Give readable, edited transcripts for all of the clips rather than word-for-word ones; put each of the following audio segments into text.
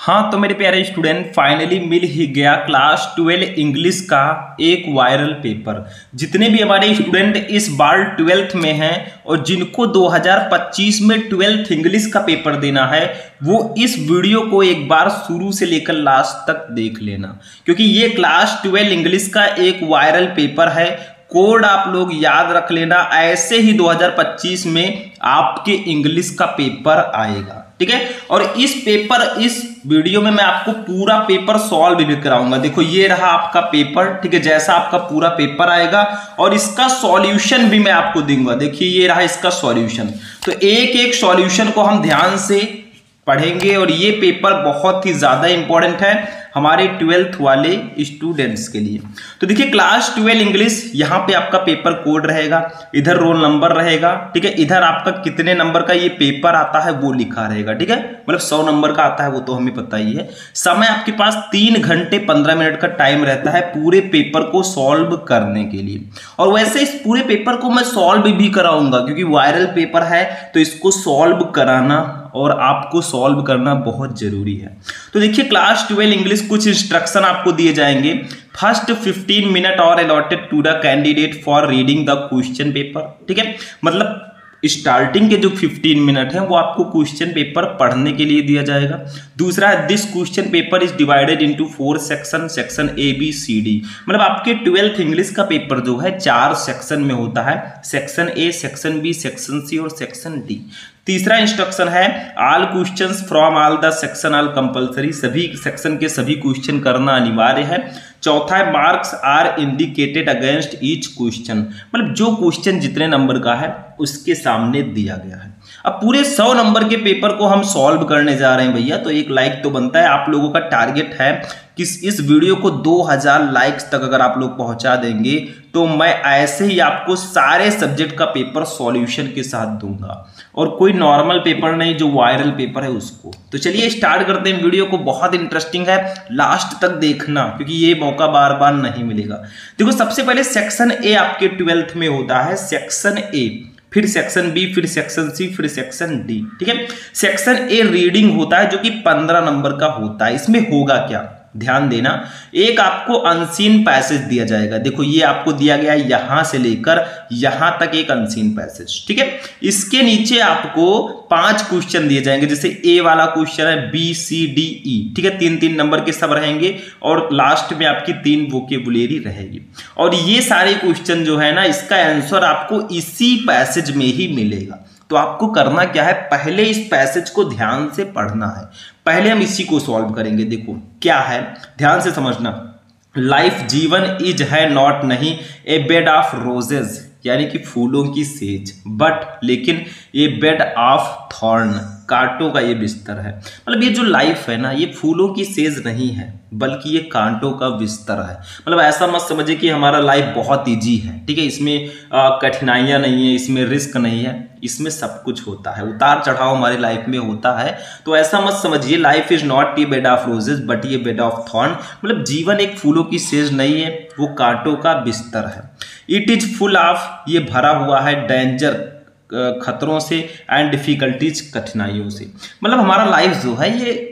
हाँ तो मेरे प्यारे स्टूडेंट फाइनली मिल ही गया क्लास 12 इंग्लिश का एक वायरल पेपर। जितने भी हमारे स्टूडेंट इस बार 12th में हैं और जिनको 2025 में 12th इंग्लिश का पेपर देना है वो इस वीडियो को एक बार शुरू से लेकर लास्ट तक देख लेना, क्योंकि ये क्लास 12 इंग्लिश का एक वायरल पेपर है। कोड आप लोग याद रख लेना, ऐसे ही 2025 में आपके इंग्लिश का पेपर आएगा, ठीक है। और इस वीडियो में मैं आपको पूरा पेपर सॉल्व भी कराऊंगा। देखो ये रहा आपका पेपर, ठीक है, जैसा आपका पूरा पेपर आएगा और इसका सॉल्यूशन भी मैं आपको दूंगा। देखिए ये रहा इसका सॉल्यूशन, तो एक एक सॉल्यूशन को हम ध्यान से पढ़ेंगे और ये पेपर बहुत ही ज्यादा इंपॉर्टेंट है हमारे 12th वाले स्टूडेंट्स के लिए। तो देखिए क्लास 12 इंग्लिश, यहाँ पे आपका पेपर कोड रहेगा, इधर रोल नंबर रहेगा, ठीक है, इधर आपका कितने नंबर का ये पेपर आता है वो लिखा रहेगा, ठीक है, मतलब 100 नंबर का आता है वो तो हमें पता ही है। समय आपके पास 3 घंटे 15 मिनट का टाइम रहता है पूरे पेपर को सॉल्व करने के लिए। और वैसे इस पूरे पेपर को मैं सॉल्व भी कराऊंगा, क्योंकि वायरल पेपर है तो इसको सॉल्व कराना और आपको सॉल्व करना बहुत जरूरी है। तो देखिए क्लास 12 इंग्लिश कुछ इंस्ट्रक्शन आपको दिए जाएंगे। फर्स्ट 15 मिनट और allotted to the candidate for reading the question paper, ठीक है, मतलब स्टार्टिंग के जो 15 मिनट है वो आपको क्वेश्चन पेपर पढ़ने के लिए दिया जाएगा। दूसरा है this question paper is divided into 4 section A B C D, मतलब आपके 12th इंग्लिश का पेपर जो है 4 सेक्शन में होता है, section A, section B, section C और सेक्शन डी। तीसरा इंस्ट्रक्शन है all questions from all the section all compulsory, सभी सेक्शन के सभी क्वेश्चन करना अनिवार्य है। चौथा है marks are indicated against each question, मतलब जो क्वेश्चन जितने नंबर का है उसके सामने दिया गया है। अब पूरे 100 नंबर के पेपर को हम सॉल्व करने जा रहे हैं भैया, तो एक लाइक तो बनता है। आप लोगों का टारगेट है कि इस वीडियो को 2000 लाइक्स तक अगर आप लोग पहुंचा देंगे तो मैं ऐसे ही आपको सारे सब्जेक्ट का पेपर सॉल्यूशन के साथ दूंगा, और कोई नॉर्मल पेपर नहीं, जो वायरल पेपर है उसको। तो चलिए स्टार्ट करते हैं वीडियो को, बहुत इंटरेस्टिंग है, लास्ट तक देखना क्योंकि ये मौका बार बार नहीं मिलेगा। देखो सबसे पहले सेक्शन ए आपके 12th में होता है, सेक्शन ए, फिर सेक्शन बी, फिर सेक्शन सी, फिर सेक्शन डी, ठीक है। सेक्शन ए रीडिंग होता है जो कि 15 नंबर का होता है। इसमें होगा क्या, ध्यान देना, एक आपको अनसीन पैसेज दिया जाएगा। देखो ये आपको दिया गया है यहां से लेकर यहां तक एक अनसीन पैसेज, ठीक है। इसके नीचे आपको 5 क्वेश्चन दिए जाएंगे, जैसे ए वाला क्वेश्चन है, बी सी डी ई, ठीक है, 3-3 नंबर के सब रहेंगे और लास्ट में आपकी 3 वोकेबुलरी रहेगी। और ये सारे क्वेश्चन जो है ना, इसका आंसर आपको इसी पैसेज में ही मिलेगा। तो आपको करना क्या है, पहले इस पैसेज को ध्यान से पढ़ना है, पहले हम इसी को सॉल्व करेंगे। देखो क्या है, ध्यान से समझना। लाइफ जीवन इज है नॉट नहीं ए बेड ऑफ रोजेज, यानी कि फूलों की सेज, बट लेकिन ये बेड ऑफ थॉर्न, कांटों का ये बिस्तर है। मतलब ये जो लाइफ है ना, ये फूलों की सेज नहीं है बल्कि ये कांटों का बिस्तर है। मतलब ऐसा मत समझिए कि हमारा लाइफ बहुत इजी है, ठीक है, इसमें कठिनाइयां नहीं है, इसमें रिस्क नहीं है, इसमें सब कुछ होता है, उतार चढ़ाव हमारी लाइफ में होता है। तो ऐसा मत समझिए life is not a bed of roses but ये बेड ऑफ थॉर्न, मतलब जीवन एक फूलों की सेज नहीं है, वो कांटों का बिस्तर है। इट इज फुल ऑफ, ये भरा हुआ है, डेंजर, खतरों से, एंड डिफिकल्टीज, कठिनाइयों से। मतलब हमारा लाइफ जो है ये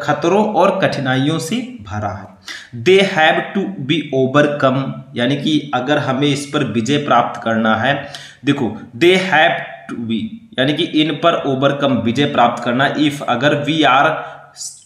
खतरों और कठिनाइयों से भरा है। They have to be overcome, यानी कि अगर हमें इस पर विजय प्राप्त करना है, देखो दे हैव टू बी यानी कि इन पर ओवरकम, विजय प्राप्त करना, इफ अगर वी आर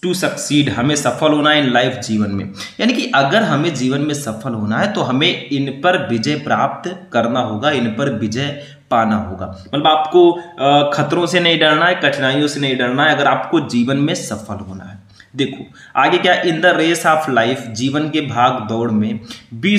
टू सक्सीड, हमें सफल होना है इन लाइफ, जीवन में, यानी कि अगर हमें जीवन में सफल होना है तो हमें इन पर विजय प्राप्त करना होगा, इन पर विजय पाना होगा। मतलब आपको खतरों से नहीं डरना है, कठिनाइयों से नहीं डरना है, अगर आपको जीवन में सफल होना है। देखो आगे क्या, in the race of life, जीवन के भाग दौड़ में, बी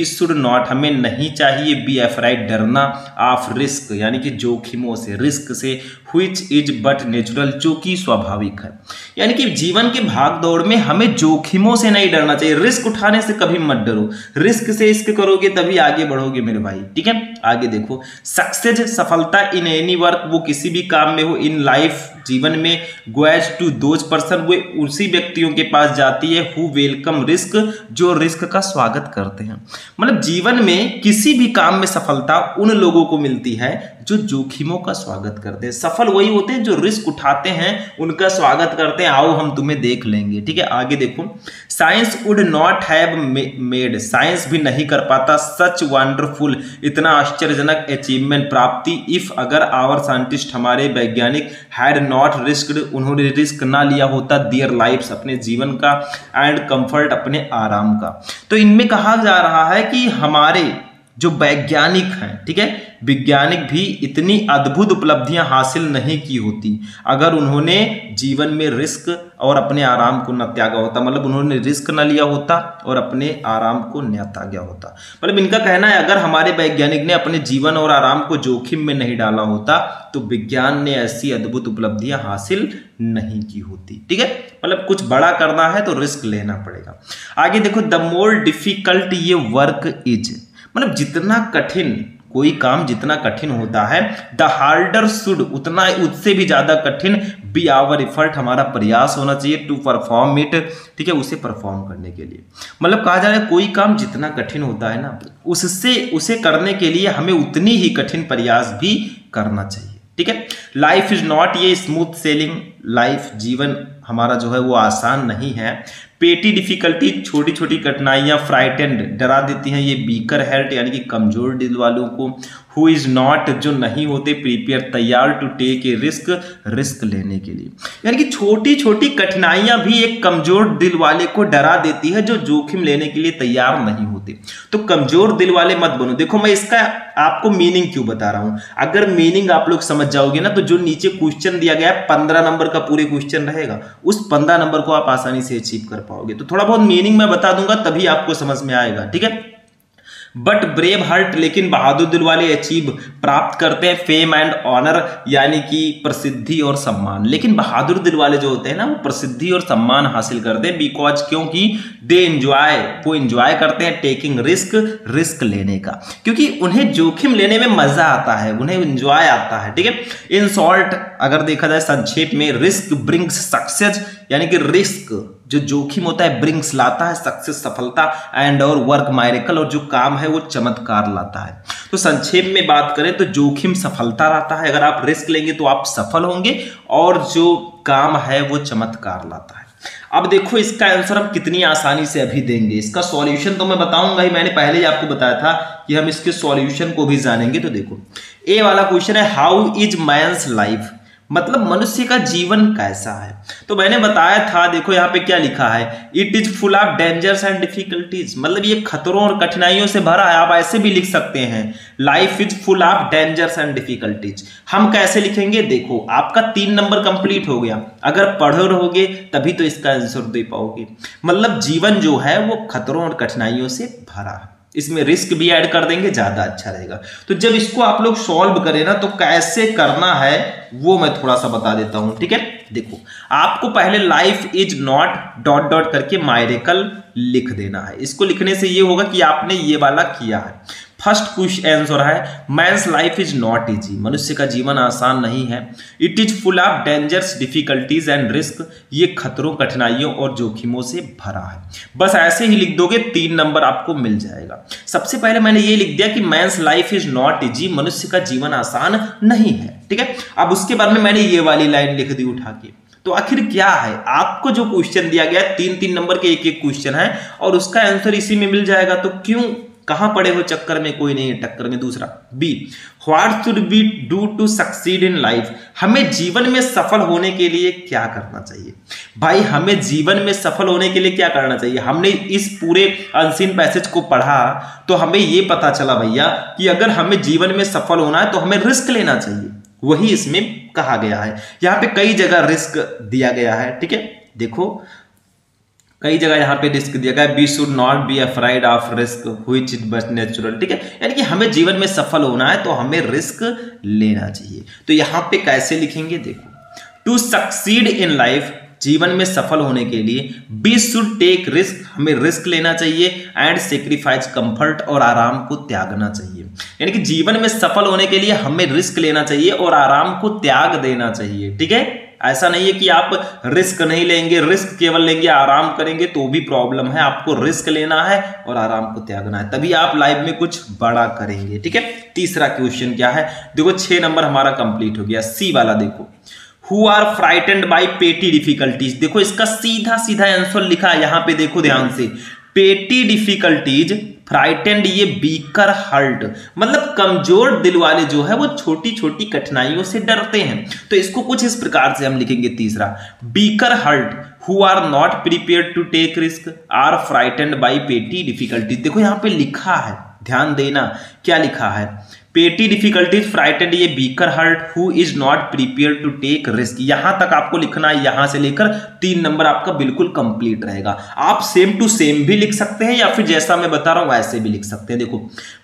शुड नॉट, हमें नहीं चाहिए, बी अफ्राइड, डरना, ऑफ रिस्क, यानी कि जोखिमों से, रिस्क से, व्हिच इज बट नेचुरल, जो कि स्वाभाविक है। यानी कि जीवन के भाग दौड़ में हमें जोखिमों से नहीं डरना चाहिए, रिस्क उठाने से कभी मत डरो, रिस्क से इश्क करोगे तभी आगे बढ़ोगे मेरे भाई, ठीक है। आगे देखो, सक्सेस, सफलता, इन एनी वर्क, वो किसी भी काम में हो, इन लाइफ, जीवन में, गोएज टू दोज पर्सन, वो उसी व्यक्तियों के पास जाती है, हु वेलकम रिस्क, जो रिस्क का स्वागत करते हैं। मतलब जीवन में किसी भी काम में सफलता उन लोगों को मिलती है जो जोखिमों का स्वागत करते हैं। सफल सफल वही होते हैं जो रिस्क उठाते हैं, उनका स्वागत करते हैं, आओ हम तुम्हें देख लेंगे। ठीक है, आगे देखो, science would not have made, science भी नहीं कर पाता सच वंडरफुल, इतना आश्चर्यजनक अचीवमेंट प्राप्ति, इफ अगर आवर साइंटिस्ट, हमारे वैज्ञानिक, हैड नॉट रिस्क्ड, उन्होंने रिस्क ना लिया होता, देयर लाइफ्स, अपने जीवन का, एंड कंफर्ट, अपने आराम का। तो इनमें कहा जा रहा है कि हमारे जो वैज्ञानिक हैं, ठीक है, वैज्ञानिक भी इतनी अद्भुत उपलब्धियां हासिल नहीं की होती अगर उन्होंने जीवन में रिस्क और अपने आराम को न त्यागा होता, मतलब उन्होंने रिस्क न लिया होता और अपने आराम को न त्यागा होता। मतलब इनका कहना है अगर हमारे वैज्ञानिक ने अपने जीवन और आराम को जोखिम में नहीं डाला होता तो विज्ञान ने ऐसी अद्भुत उपलब्धियां हासिल नहीं की होती। ठीक है, मतलब कुछ बड़ा करना है तो रिस्क लेना पड़ेगा। आगे देखो, द मोर डिफिकल्ट ये वर्क इज, मतलब जितना कठिन कोई काम जितना कठिन होता है, द हार्डर शुड, उतना उससे भी ज्यादा कठिन बी आवर एफर्ट, हमारा प्रयास होना चाहिए, टू परफॉर्म इट, ठीक है, उसे परफॉर्म करने के लिए। मतलब कहा जा रहा है कोई काम जितना कठिन होता है ना, उससे उसे करने के लिए हमें उतनी ही कठिन प्रयास भी करना चाहिए। ठीक है, लाइफ इज नॉट ये स्मूथ सेलिंग, लाइफ जीवन हमारा जो है वो आसान नहीं है। पेटी डिफिकल्टी, छोटी छोटी कठिनाइयां, फ्राइटेंड, डरा देती हैं, ये बीकर हेल्थ यानी कि कमजोर दिल वालों को, हु इज नॉट, जो नहीं होते प्रिपेयर, तैयार, to take a risk, risk लेने के लिए। यानी कि छोटी छोटी कठिनाइयां भी एक कमजोर दिल वाले को डरा देती है जो जोखिम लेने के लिए तैयार नहीं होते। तो कमजोर दिल वाले मत बनो। देखो मैं इसका आपको मीनिंग क्यों बता रहा हूं, अगर मीनिंग आप लोग समझ जाओगे ना तो जो नीचे क्वेश्चन दिया गया है 15 नंबर का पूरे क्वेश्चन रहेगा, उस 15 नंबर को आप आसानी से अचीव कर पाओगे। तो थोड़ा बहुत मीनिंग मैं बता दूंगा तभी आपको समझ में आएगा। ठीक है, बट ब्रेव हार्ट, लेकिन बहादुर दिल वाले अचीव, प्राप्त करते हैं फेम एंड ऑनर, यानी कि प्रसिद्धि और सम्मान। लेकिन बहादुर दिल वाले जो होते हैं ना वो प्रसिद्धि और सम्मान हासिल करते हैं, बिकॉज, क्योंकि दे एंजॉय, वो एंजॉय करते हैं टेकिंग रिस्क, रिस्क लेने का, क्योंकि उन्हें जोखिम लेने में मजा आता है, उन्हें एंजॉय आता है। ठीक है, इन शॉर्ट अगर देखा जाए संक्षेप में, रिस्क ब्रिंग्स सक्सेस, यानी कि रिस्क जो जोखिम होता है ब्रिंग्स लाता है सक्सेस, सफलता, एंड और वर्क मायरेकल, और जो काम है वो चमत्कार लाता है। तो संक्षेप में बात करें तो जोखिम सफलता लाता है, अगर आप रिस्क लेंगे तो आप सफल होंगे, और जो काम है वो चमत्कार लाता है। अब देखो इसका आंसर हम कितनी आसानी से अभी देंगे, इसका सॉल्यूशन तो मैं बताऊंगा ही, मैंने पहले ही आपको बताया था कि हम इसके सॉल्यूशन को भी जानेंगे। तो देखो ए वाला क्वेश्चन है, हाउ इज मैन्स लाइफ, मतलब मनुष्य का जीवन कैसा है। तो मैंने बताया था, देखो यहाँ पे क्या लिखा है, it is full of dangers and difficulties, मतलब ये खतरों और कठिनाइयों से भरा है। आप ऐसे भी लिख सकते हैं, life is full of dangers and difficulties. हम कैसे लिखेंगे, देखो आपका 3 नंबर कंप्लीट हो गया, अगर पढ़ो रहोगे तभी तो इसका आंसर दे पाओगे। मतलब जीवन जो है वो खतरों और कठिनाइयों से भरा है, इसमें रिस्क भी ऐड कर देंगे, ज्यादा अच्छा रहेगा। तो जब इसको आप लोग सॉल्व करें ना तो कैसे करना है वो मैं थोड़ा सा बता देता हूं। ठीक है, देखो आपको पहले life is not dot dot करके मायरेकल लिख देना है। इसको लिखने से ये होगा कि आपने ये वाला किया है। फर्स्ट क्वेश्चन आंसर है, men's life is not easy, मनुष्य का जीवन आसान नहीं है। It is full of dangers, difficulties and risk, ये खतरों, कठिनाइयों और जोखिमों से भरा है। बस ऐसे ही लिख दोगे 3 नंबर आपको मिल जाएगा। सबसे पहले मैंने ये लिख दिया कि men's life is not easy, मनुष्य का जीवन आसान नहीं है। ठीक है, अब उसके बाद में मैंने ये वाली लाइन लिख दी उठा के। तो आखिर क्या है, आपको जो क्वेश्चन दिया गया 3-3 नंबर के एक क्वेश्चन है और उसका आंसर इसी में मिल जाएगा। तो क्यों, कहां पड़े हो चक्कर में, कोई नहीं है टक्कर में। दूसरा B, what should we do to succeed in life, हमें जीवन में सफल होने के लिए क्या करना चाहिए। भाई हमें जीवन में सफल होने के लिए क्या करना चाहिए, हमने इस पूरे अनसीन पैसेज को पढ़ा तो हमें यह पता चला भैया कि अगर हमें जीवन में सफल होना है तो हमें रिस्क लेना चाहिए, वही इसमें कहा गया है। यहां पे कई जगह रिस्क दिया गया है। ठीक है, देखो कई जगह यहाँ पे रिस्क दिया गया, we should not be afraid of risk which is but natural. ठीक है, यानी कि हमें जीवन में सफल होना है तो हमें रिस्क लेना चाहिए। तो यहाँ पे कैसे लिखेंगे, देखो टू सक्सीड इन लाइफ, जीवन में सफल होने के लिए, वी शुड टेक रिस्क, हमें रिस्क लेना चाहिए, एंड सेक्रीफाइस कंफर्ट, और आराम को त्यागना चाहिए। यानी कि जीवन में सफल होने के लिए हमें रिस्क लेना चाहिए और आराम को त्याग देना चाहिए। ठीक है, ऐसा नहीं है कि आप रिस्क नहीं लेंगे, रिस्क केवल लेंगे आराम करेंगे तो भी प्रॉब्लम है। आपको रिस्क लेना है और आराम को त्यागना है, तभी आप लाइफ में कुछ बड़ा करेंगे। ठीक है, तीसरा क्वेश्चन क्या है, देखो 6 नंबर हमारा कंप्लीट हो गया। सी वाला देखो, who are frightened by petty difficulties. देखो इसका सीधा सीधा आंसर लिखा है यहां पे, देखो ध्यान से, पेटी डिफिकल्टीज फ्राइटेंड, ये बीकर हर्ट, मतलब कमजोर दिल वाले जो है वो छोटी छोटी कठिनाइयों से डरते हैं। तो इसको कुछ इस प्रकार से हम लिखेंगे, तीसरा, weaker heart who are not prepared to take risk or frightened by petty difficulties. देखो यहां पे लिखा है, ध्यान देना क्या लिखा है, पेटी डिफिकल्टीज फ्राइटेंड ये weaker heart who is not prepare to take risk. यहां तक आपको लिखना है, यहां से लेकर 3 नंबर आपका बिल्कुल कंप्लीट रहेगा। आप सेम टू सेम भी लिख सकते हैं या फिर जैसा मैं बता रहा हूं वैसे भी लिख सकते हैं। देखो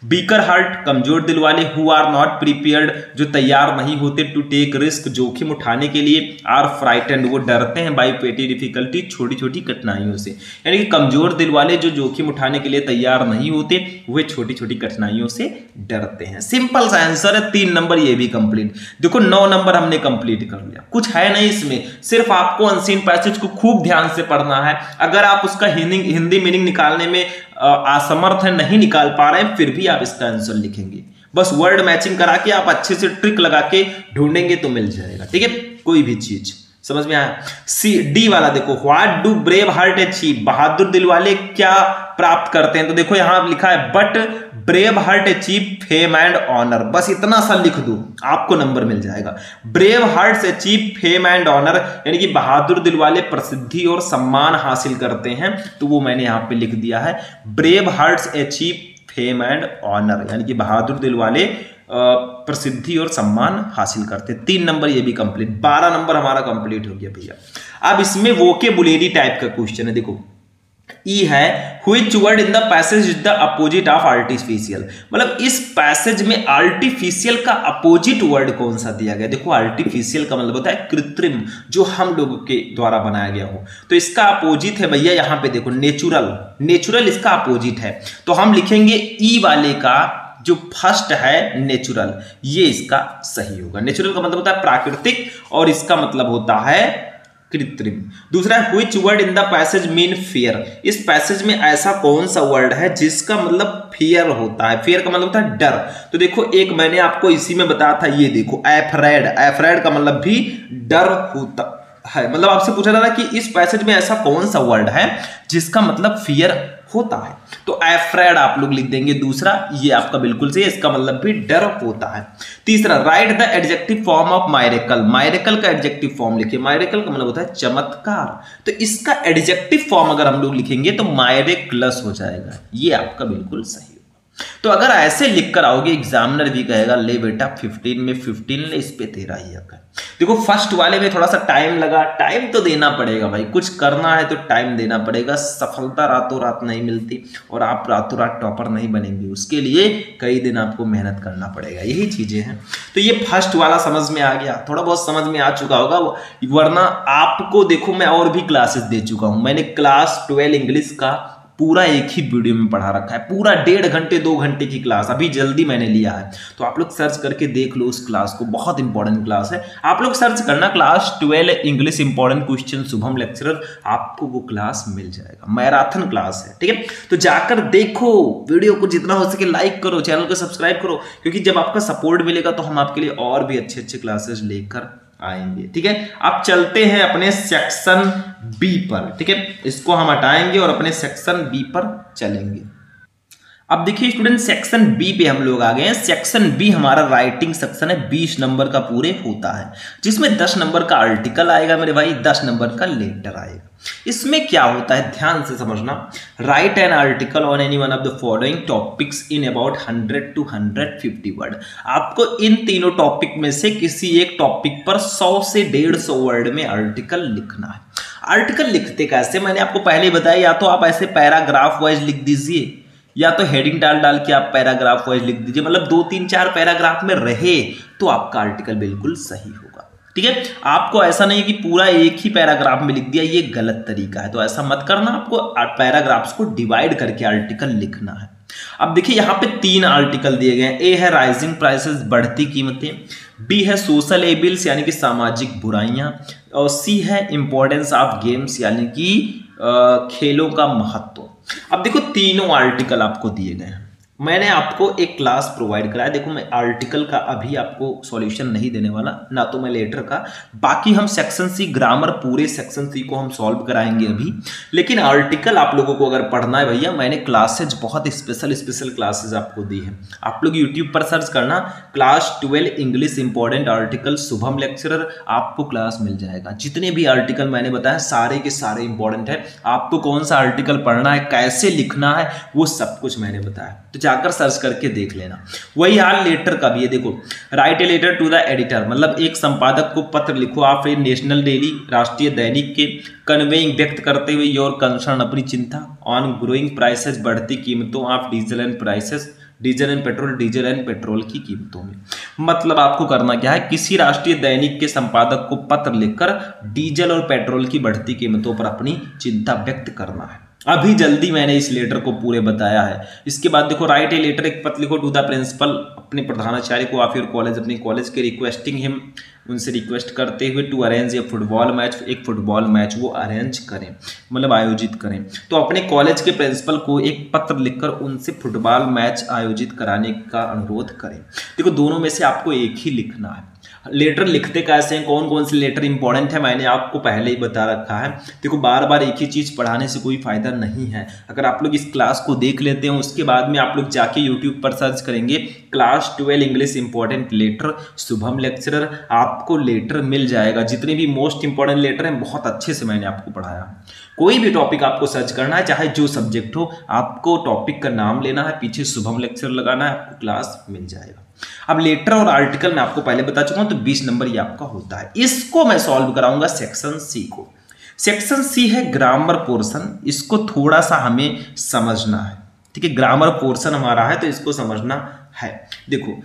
बीकर हर्ट कमजोर दिल वाले, हु आर नॉट प्रिपेयर्ड जो तैयार नहीं होते, टू टेक रिस्क जोखिम उठाने के लिए, आर फ्राइटेंड वो डरते हैं, बाई पेटी डिफिकल्टीज छोटी छोटी कठिनाइयों से। यानी कि कमजोर दिल वाले जो जोखिम उठाने के लिए तैयार नहीं होते वे छोटी छोटी कठिनाइयों से डरते हैं। सिंपल सा आंसर है, 3 नंबर ये भी कंप्लीट। देखो 9 नंबर हमने कंप्लीट कर लिया, कुछ है नहीं इसमें, सिर्फ आपको अनसीन पैसेज को खूब ध्यान से पढ़ना है। अगर आप उसका हिंदी मीनिंग निकालने में असमर्थ है, नहीं निकाल पा रहे हैं, फिर भी आप इसका आंसर लिखेंगे। बस वर्ड मैचिंग करा के आप अच्छे से ट्रिक लगा के ढूंढेंगे तो मिल जाएगा। ठीक है, कोई भी चीज समझ में आया। सी डी वाला देखो, what do brave heart achieve, बहादुर दिल वाले क्या प्राप्त करते हैं। तो देखो यहां लिखा है, but brave heart achieve fame and honour. बस इतना सा लिख दो, आपको नंबर मिल जाएगा। Brave hearts achieve fame and honour, यानी कि बहादुर दिल वाले प्रसिद्धि और सम्मान हासिल करते हैं, तो वो मैंने यहां पे लिख दिया है, brave hearts achieve fame and honour, यानी कि बहादुर दिल वाले प्रसिद्धि और सम्मान हासिल करते। 3 नंबर ये भी कंप्लीट, 12 नंबर हमारा कंप्लीट हो गया भैया। अब इसमें वोकेबुलरी टाइप का क्वेश्चन है। देखो ई है, which word in the passage is the opposite of artificial, मतलब इस पैसेज में आर्टिफिशियल का अपोजिट वर्ड कौन सा दिया गया। देखो आर्टिफिशियल का मतलब होता है कृत्रिम, जो हम लोगों के द्वारा बनाया गया हो, तो इसका अपोजिट है भैया यहाँ पे देखो नेचुरल, नेचुरल इसका अपोजिट है। तो हम लिखेंगे ई वाले का जो फर्स्ट है नेचुरल, ये इसका सही होगा। नेचुरल का मतलब होता है प्राकृतिक और इसका मतलब होता है कृत्रिम। दूसरा है, which word in the passage mean fear, इस पैसेज में ऐसा कौन सा वर्ड है जिसका मतलब फियर होता है। फियर का मतलब होता है डर। तो देखो एक मैंने आपको इसी में बताया था, ये देखो एफ्रेड, एफ्रेड का मतलब भी डर होता है। मतलब आपसे पूछा जा रहा है कि इस पैसेज में ऐसा कौन सा वर्ड है जिसका मतलब फियर होता है, तो एफ्रेड आप लोग लिख देंगे। दूसरा ये आपका बिल्कुल सही है, इसका मतलब भी डर होता है। तीसरा, right the adjective form of मायरेकल, मायरेकल का एडजेक्टिव फॉर्म लिखिए। मायरेकल का मतलब होता है चमत्कार, तो इसका एडजेक्टिव फॉर्म अगर हम लोग लिखेंगे तो मायरेक्लस हो जाएगा, ये आपका बिल्कुल सही। तो अगर ऐसे लिख कर आओगे एग्जामिनर भी कहेगा ले बेटा 15 में 15 ले, इस पे तेरा ही हक है। देखो फर्स्ट वाले में थोड़ा सा टाइम लगा, टाइम तो देना पड़ेगा भाई, कुछ करना है तो टाइम देना पड़ेगा। सफलता रातों रात नहीं मिलती और आप रातों रात टॉपर नहीं बनेंगे, उसके लिए कई दिन आपको मेहनत करना पड़ेगा, यही चीजें हैं। तो ये फर्स्ट वाला समझ में आ गया, थोड़ा बहुत समझ में आ चुका होगा, वरना आपको देखो मैं और भी क्लासेस दे चुका हूं। मैंने क्लास 12 इंग्लिश का पूरा एक ही वीडियो में पढ़ा रखा है, पूरा 1.5 घंटे 2 घंटे की क्लास अभी जल्दी मैंने लिया है, तो आप लोग सर्च करके देख लो उस क्लास को, बहुत इंपॉर्टेंट क्लास है। आप लोग सर्च करना class 12 English important question Shubham lecturer, आपको वो क्लास मिल जाएगा, मैराथन क्लास है। ठीक है, तो जाकर देखो, वीडियो को जितना हो सके लाइक करो, चैनल को सब्सक्राइब करो, क्योंकि जब आपका सपोर्ट मिलेगा तो हम आपके लिए और भी अच्छे अच्छे क्लासेस लेकर आएंगे। ठीक है, अब चलते हैं अपने सेक्शन बी पर। ठीक है, इसको हम हटाएंगे और अपने सेक्शन बी पर चलेंगे। अब देखिए स्टूडेंट, सेक्शन बी पे हम लोग आ गए हैं। सेक्शन बी हमारा राइटिंग सेक्शन है, 20 नंबर का पूरे होता है, जिसमें 10 नंबर का आर्टिकल आएगा मेरे भाई, 10 नंबर का लेटर आएगा। इसमें क्या होता है ध्यान से समझना, right an article on any one of the following topics in about 100 to 150 word. आपको इन तीनों टॉपिक में से किसी एक टॉपिक पर 100 से 150 वर्ड में आर्टिकल लिखना है। आर्टिकल लिखते कैसे, मैंने आपको पहले ही बताया, या तो आप ऐसे पैराग्राफ वाइज लिख दीजिए, या तो हेडिंग डाल के आप पैराग्राफ वाइज लिख दीजिए, मतलब 2 3 4 पैराग्राफ में रहे तो आपका आर्टिकल बिल्कुल सही होगा। ठीक है, आपको ऐसा नहीं है कि पूरा एक ही पैराग्राफ में लिख दिया, ये गलत तरीका है, तो ऐसा मत करना। आपको पैराग्राफ्स को डिवाइड करके आर्टिकल लिखना है। अब देखिए यहाँ पे 3 आर्टिकल दिए गए हैं। ए है राइजिंग प्राइसेस, बढ़ती कीमतें। बी है सोशल एबिल्स यानी कि सामाजिक बुराइयां। और सी है इंपॉर्टेंस ऑफ गेम्स यानी कि खेलों का महत्व। अब देखो तीनों आर्टिकल आपको दिए गए हैं। मैंने आपको एक क्लास प्रोवाइड कराया। देखो मैं आर्टिकल का अभी आपको सॉल्यूशन नहीं देने वाला, ना तो मैं लेटर का। बाकी हम सेक्शन सी ग्रामर, पूरे सेक्शन सी को हम सॉल्व कराएंगे अभी। लेकिन आर्टिकल आप लोगों को अगर पढ़ना है भैया, मैंने क्लासेज बहुत स्पेशल क्लासेज आपको दी है। आप लोग यूट्यूब पर सर्च करना class 12 English important article Shubham lecturer, आपको क्लास मिल जाएगा। जितने भी आर्टिकल मैंने बताया सारे के सारे इंपॉर्टेंट है। आपको कौन सा आर्टिकल पढ़ना है, कैसे लिखना है, वो सब कुछ मैंने बताया, तो जाकर सर्च करके देख लेना। वही हाल लेटर का भी है। देखो write a letter to the editor, मतलब एक संपादक को पत्र लिखो आप नेशनल डेली, राष्ट्रीय दैनिक के, कन्वेइंग व्यक्त करते हुए योर कंसर्न, अपनी चिंता ऑन ग्रोइंग प्राइसेस, बढ़ती कीमतों of diesel and prices, diesel and petrol की कीमतों में। मतलब आपको करना क्या है, किसी राष्ट्रीय दैनिक के संपादक को पत्र लिखकर डीजल और पेट्रोल की बढ़ती कीमतों पर अपनी चिंता व्यक्त करना है। अभी जल्दी मैंने इस लेटर को पूरे बताया है। इसके बाद देखो राइट ए लेटर, एक पत्र लिखो टू द प्रिंसिपल, अपने प्रधानाचार्य को, ऑफ योर कॉलेज, अपने कॉलेज के, रिक्वेस्टिंग हिम, उनसे रिक्वेस्ट करते हुए, to arrange a football match, एक फुटबॉल मैच वो अरेंज करें, मतलब आयोजित करें। तो अपने कॉलेज के प्रिंसिपल को एक पत्र लिखकर उनसे फुटबॉल मैच आयोजित कराने का अनुरोध करें। देखो दोनों में से आपको एक ही लिखना है। लेटर लिखते कैसे हैं, कौन कौन से लेटर इंपॉर्टेंट है, मैंने आपको पहले ही बता रखा है। देखो बार बार एक ही चीज़ पढ़ाने से कोई फायदा नहीं है। अगर आप लोग इस क्लास को देख लेते हैं, उसके बाद में आप लोग जाके यूट्यूब पर सर्च करेंगे class 12 English important letter Shubham lecturer, आपको लेटर मिल जाएगा। जितने भी मोस्ट इंपॉर्टेंट लेटर हैं बहुत अच्छे से मैंने आपको पढ़ाया। कोई भी टॉपिक आपको सर्च करना है, चाहे जो सब्जेक्ट हो, आपको टॉपिक का नाम लेना है, पीछे शुभम लेक्चर लगाना है, आपको क्लास मिल जाएगा। अब लेटर और आर्टिकल मैं आपको पहले बता चुका हूं, तो 20 नंबर ये आपका होता है। इसको मैं सॉल्व कराऊंगा सेक्शन सी को। सेक्शन सी है ग्रामर पोर्शन, इसको थोड़ा सा हमें समझना है, ठीक है। ग्रामर पोर्शन हमारा है तो इसको समझना है। देखो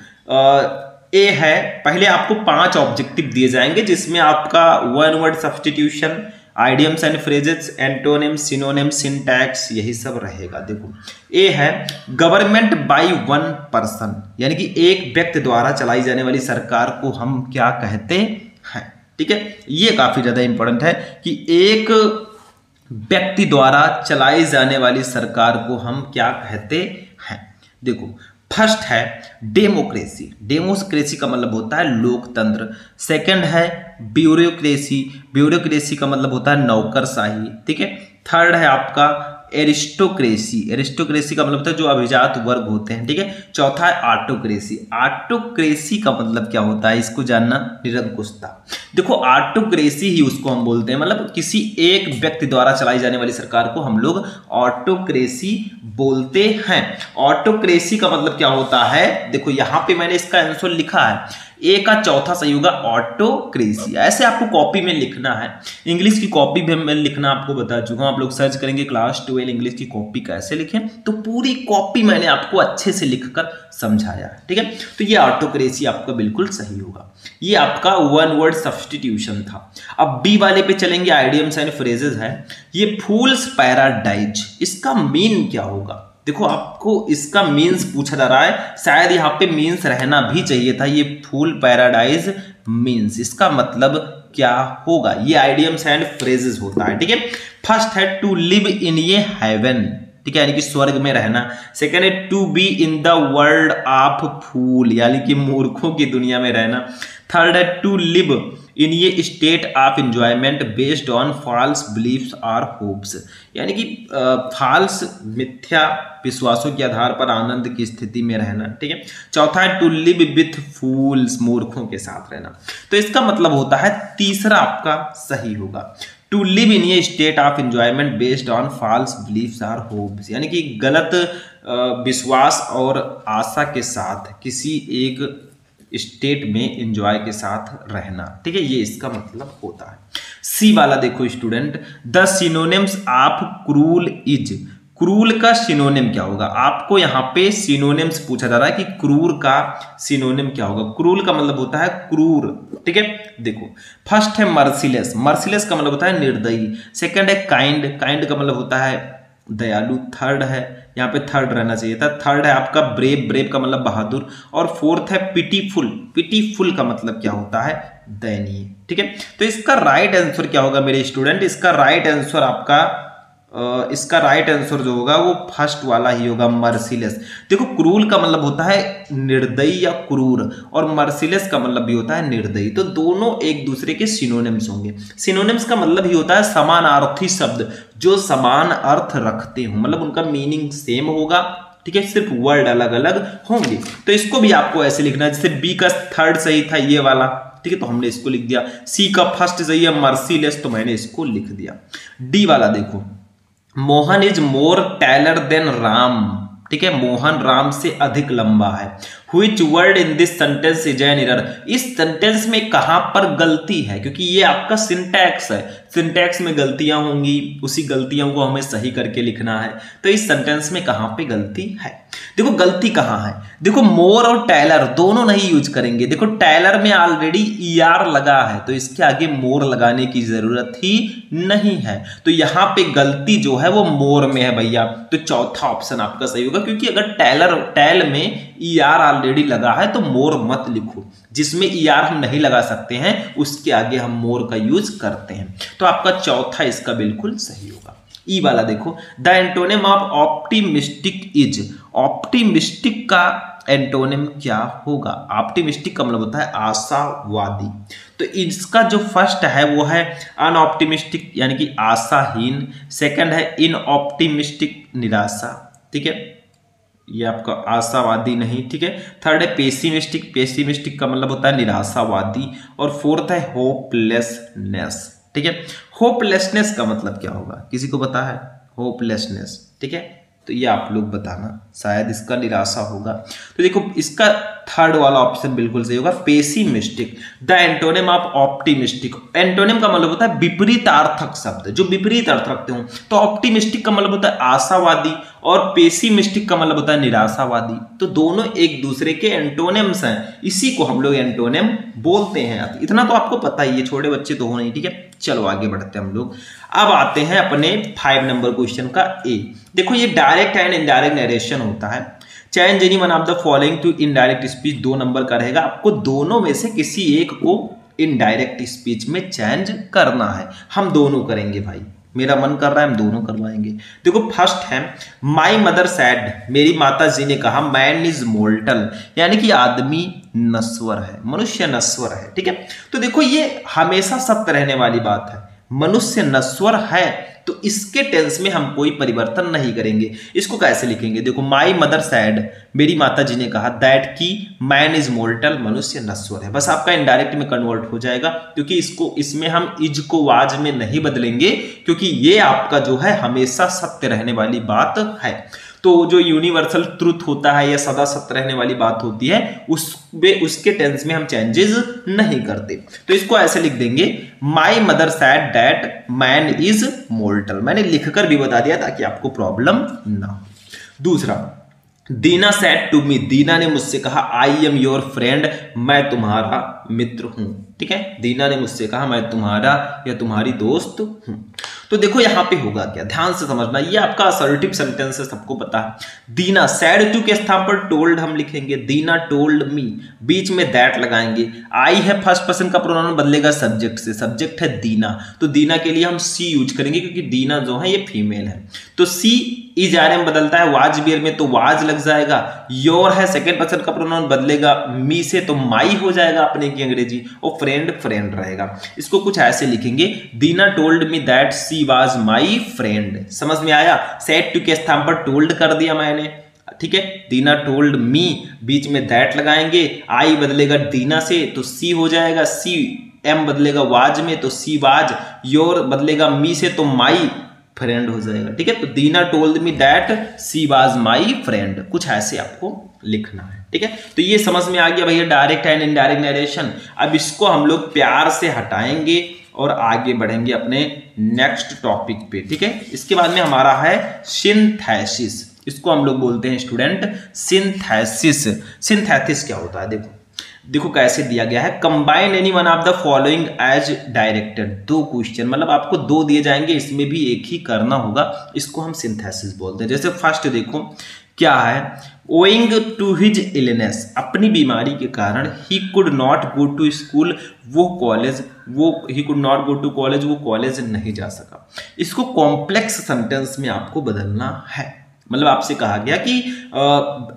ए है, पहले आपको 5 ऑब्जेक्टिव दिए जाएंगे जिसमें आपका one word substitution, idioms and phrases, antonyms, synonyms, syntax, यही सब रहेगा। देखो ए है गवर्नमेंट बाय वन पर्सन, यानी कि एक व्यक्ति द्वारा चलाई जाने वाली सरकार को हम क्या कहते हैं, ठीक है। ये काफी ज्यादा इंपॉर्टेंट है कि एक व्यक्ति द्वारा चलाई जाने वाली सरकार को हम क्या कहते हैं। देखो फर्स्ट है डेमोक्रेसी, डेमोक्रेसी का मतलब होता है लोकतंत्र। सेकंड है ब्यूरोक्रेसी, ब्यूरोक्रेसी का मतलब होता है नौकरशाही, ठीक है। थर्ड है आपका एरिस्टोक्रेसी, एरिस्टोक्रेसी का मतलब होता है जो अभिजात वर्ग होते हैं, ठीक है। चौथा है ऑटोक्रेसी, ऑटोक्रेसी का मतलब क्या होता है, इसको जानना निरंकुशता। देखो ऑटोक्रेसी ही उसको हम बोलते हैं, मतलब किसी एक व्यक्ति द्वारा चलाई जाने वाली सरकार को हम लोग ऑटोक्रेसी बोलते हैं। ऑटोक्रेसी का मतलब क्या होता है, देखो यहां पे मैंने इसका आंसर लिखा है, ए का चौथा सही होगा ऑटोक्रेसी। ऐसे आपको कॉपी में लिखना है। इंग्लिश की कॉपी भी मैं लिखना आपको बता चुका हूं। आप लोग सर्च करेंगे क्लास 12 इंग्लिश की कॉपी कैसे लिखें, तो पूरी कॉपी मैंने आपको अच्छे से लिखकर समझाया है, ठीक है। तो ये ऑटोक्रेसी आपका बिल्कुल सही होगा। ये आपका वन वर्ड सब्स्टिट्यूशन था। अब बी वाले पे चलेंगे, आइडियम्स एंड फ्रेजेस है। ये फूल्स पैराडाइज, इसका मीन क्या होगा। देखो आपको इसका मीन्स पूछा जा रहा है, शायद यहाँ पे मीन्स रहना भी चाहिए था। ये फूल पैराडाइज मीन्स, इसका मतलब क्या होगा, ये आइडियम्स एंड फ्रेजेस होता है, ठीक है। फर्स्ट है टू लिव इन ये हेवन, ठीक है, यानी कि स्वर्ग में रहना। सेकेंड है to be in the world of fool, यानी कि मूर्खों की दुनिया में रहना। थर्ड है टू लिव इन ये state of enjoyment based on false beliefs और होप्स, यानी कि फॉल्स मिथ्या विश्वासों के आधार पर आनंद की स्थिति में रहना, ठीक है। चौथा है टू लिव विथ फूल्स, मूर्खों के साथ रहना। तो इसका मतलब होता है तीसरा आपका सही होगा, टू लिव इन ये state of enjoyment based on false beliefs और होप्स, यानी कि गलत विश्वास और आशा के साथ किसी एक स्टेट में एंजॉय के साथ रहना, ठीक है। ये इसका मतलब होता है। सी वाला देखो student, the synonyms of cruel is, cruel का सिनोनिम क्या होगा। आपको यहाँ पे सिनोनिम्स पूछा जा रहा है कि क्रूर का सिनोनिम क्या होगा। क्रूल का मतलब होता है क्रूर, ठीक है। देखो फर्स्ट है मर्सिलेस, मर्सिलेस का मतलब होता है निर्दयी। सेकंड है काइंड, काइंड का मतलब होता है दयालु थर्ड है, यहाँ पे थर्ड रहना चाहिए था। थर्ड है आपका ब्रेव, ब्रेव का मतलब बहादुर। और फोर्थ है पिटीफुल, पिटीफुल का मतलब क्या होता है, दयनीय। ठीक है, तो इसका राइट आंसर क्या होगा मेरे स्टूडेंट, इसका राइट आंसर आपका इसका राइट आंसर जो होगा वो फर्स्ट वाला ही होगा, मर्सीलेस। देखो क्रूर का मतलब होता है निर्दयी या क्रूर, और मर्सीलेस का मतलब भी होता है निर्दयी। तो दोनों एक दूसरे के सिनोनिम्स होंगे। सिनोनिम्स का मतलब ही होता है समानार्थी शब्द जो समान अर्थ रखते हो, मतलब उनका मीनिंग सेम होगा। ठीक है, सिर्फ वर्ड अलग अलग होंगे। तो इसको भी आपको ऐसे लिखना है, जैसे बी का थर्ड सही था ये वाला, ठीक है, तो हमने इसको लिख दिया। सी का फर्स्ट सही है मर्सीलेस, तो मैंने इसको लिख दिया। डी वाला देखो, Mohan is more taller than Ram. ठीक है, मोहन राम से अधिक लंबा है। Which word in this sentence is an error? इस सेंटेंस में कहां पर गलती है, क्योंकि ये आपका सिंटैक्स है, सिंटैक्स में गलतियां होंगी, उसी गलतियों को हमें सही करके लिखना है। तो इस सेंटेंस में कहां पे गलती है, देखो गलती कहां है। देखो मोर और टैलर दोनों नहीं यूज करेंगे। देखो टैलर में ऑलरेडी ER लगा है, तो इसके आगे मोर लगाने की जरूरत ही नहीं है। तो यहां पे गलती जो है वो मोर में है भैया। तो चौथा ऑप्शन आपका सही होगा, क्योंकि अगर टैल में ER ऑलरेडी लगा है तो मोर मत लिखो। जिसमें ER हम नहीं लगा सकते हैं उसके आगे हम मोर का यूज करते हैं। तो आपका चौथा इसका बिल्कुल सही होगा। ई वाला देखो, the antonym of optimistic is. Optimistic का एंटोनिम क्या होगा, ऑप्टिमिस्टिक का मतलब होता है आशावादी। तो इसका जो फर्स्ट है वो है अनऑप्टिमिस्टिक यानी कि आशाहीन। सेकंड है इनऑप्टिमिस्टिक, निराशा। ठीक है, ये आपका आशावादी नहीं। ठीक है, थर्ड है पेसिमिस्टिक, पेसिमिस्टिक का मतलब होता है निराशावादी। और फोर्थ है होपलेसनेस। ठीक है, होपलेसनेस का मतलब क्या होगा, किसी को पता है होपलेसनेस? ठीक है, तो ये आप लोग बताना, शायद इसका निराशा होगा। तो देखो इसका थर्ड वाला ऑप्शन बिल्कुल सही होगा, pessimistic. The antonym of optimistic, antonym का मतलब होता है विपरीतार्थक शब्द जो विपरीत अर्थ रखते हो। तो ऑप्टिमिस्टिक का मतलब होता है आशावादी और पेसिमिस्टिक का मतलब होता है निराशावादी। तो दोनों एक दूसरे के एंटोनिम्स हैं, इसी को हम लोग एंटोनिम बोलते हैं। इतना तो आपको पता ही है, छोटे बच्चे तो हो नहीं। ठीक है, चलो आगे बढ़ते हैं हम लोग। अब आते हैं अपने 5 नंबर क्वेश्चन का ए। देखो ये डायरेक्ट एंड इनडायरेक्ट नरेशन होता है। Change any one of the following to indirect speech, 2 number का रहेगा। आपको दोनों में से किसी एक को इनडायरेक्ट स्पीच में चेंज करना है। हम दोनों करेंगे भाई, मेरा मन कर रहा है हम दोनों करवाएंगे। देखो फर्स्ट है माई मदर सैड, मेरी माता जी ने कहा मैन इज मोर्टल, यानी कि आदमी नश्वर है, मनुष्य नश्वर है। ठीक है, तो देखो ये हमेशा सत्य रहने वाली बात है, मनुष्य नश्वर है। तो इसके टेंस में हम कोई परिवर्तन नहीं करेंगे। इसको कैसे लिखेंगे, देखो माई मदर सैड, मेरी माता जी ने कहा, दैट की मैन इज मोर्टल, मनुष्य नश्वर है। बस आपका इनडायरेक्ट में कन्वर्ट हो जाएगा, क्योंकि इसमें हम इज को वाज में नहीं बदलेंगे, क्योंकि ये आपका जो है हमेशा सत्य रहने वाली बात है। तो जो यूनिवर्सल ट्रुथ होता है या सदा सत्य रहने वाली बात होती है उसके टेंस में हम चेंजेस नहीं करते। तो इसको ऐसे लिख देंगे, my mother sad that man is mortar. मैंने लिखकर भी बता दिया ताकि आपको प्रॉब्लम ना हो। दूसरा, दीना सैड टू मी, दीना ने मुझसे कहा आई एम योर फ्रेंड, मैं तुम्हारा मित्र हूं। ठीक है, दीना ने मुझसे कहा मैं तुम्हारा या तुम्हारी दोस्त हूं। तो देखो यहां पे होगा क्या, ध्यान से समझना, ये आपका असर्टिव सेंटेंस है, सबको पता है। दीना सैड टू के स्थान पर टोल्ड हम लिखेंगे, दीना टोल्ड मी, बीच में दैट लगाएंगे। आई है फर्स्ट पर्सन का प्रोनाउन बदलेगा सब्जेक्ट से, सब्जेक्ट है दीना, तो दीना के लिए हम सी यूज करेंगे, क्योंकि दीना जो है ये फीमेल है। तो सी इज आर एम बदलता है वाज बियर में, तो वाज लग जाएगा। योर है सेकंड पर्सन का प्रोनाउन बदलेगा मी से, तो माई हो जाएगा अपने की अंग्रेजी, और फ्रेंड फ्रेंड रहेगा। इसको कुछ ऐसे लिखेंगे, Dina told me that she was my friend. समझ में आया, सेड टू के स्थान पर टोल्ड कर दिया मैंने। ठीक है, दीना टोल्ड मी, बीच में दैट लगाएंगे, आई बदलेगा दीना से तो सी हो जाएगा, सी एम बदलेगा वाज में तो सी वाज, योर बदलेगा मी से तो माई फ्रेंड हो जाएगा। ठीक है, तो Dina told me that she was my friend, कुछ ऐसे आपको लिखना है। ठीक है, तो ये समझ में आ गया भैया डायरेक्ट एंड इनडायरेक्ट नरेशन। अब इसको हम लोग प्यार से हटाएंगे और आगे बढ़ेंगे अपने नेक्स्ट टॉपिक पे। ठीक है, इसके बाद में हमारा है सिंथेसिस, इसको हम लोग बोलते हैं स्टूडेंट सिंथेसिस। सिंथेसिस क्या होता है, देखो देखो कैसे दिया गया है, combine any one of the following as directed. 2 question, मतलब आपको 2 दिए जाएंगे, इसमें भी एक ही करना होगा। इसको हम सिंथेसिस बोलते हैं। जैसे फर्स्ट देखो क्या है, ओइंग टू हिज इलनेस, अपनी बीमारी के कारण he could not go to school, he could not go to college, वो कॉलेज नहीं जा सका। इसको कॉम्प्लेक्स सेंटेंस में आपको बदलना है। मतलब आपसे कहा गया कि